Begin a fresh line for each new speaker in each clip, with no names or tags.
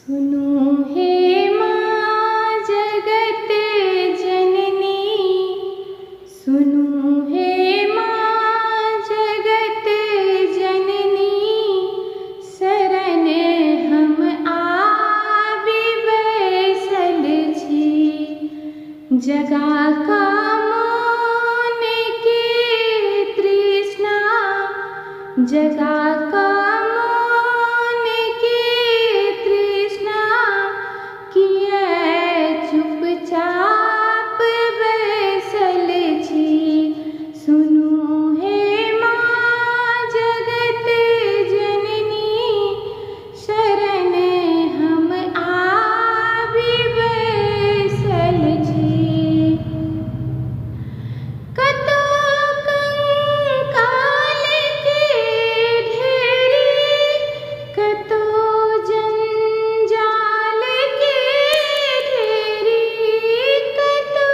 सुनो हे माँ जगत जननी, सुनो हे माँ जगत जननी, शरण हम आबि बैसल छी। जगा का मन के तृष्णा, जगा का चुपचाप बैसल छी। सुनो हे माँ जगत जननी, शरण हम आबि बैसल छी। कतो कंकाल के ढेरी, कतो जंजाल के ढेरी, कतो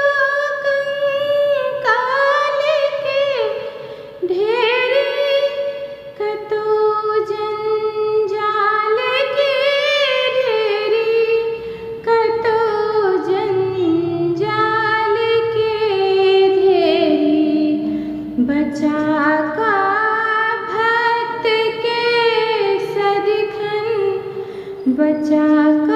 कंकाल के ढेरी, कतो जंजाल के ढेरी, कतो जंजाल के ढेरी। बचा का भक्त के सदिखन, बचा का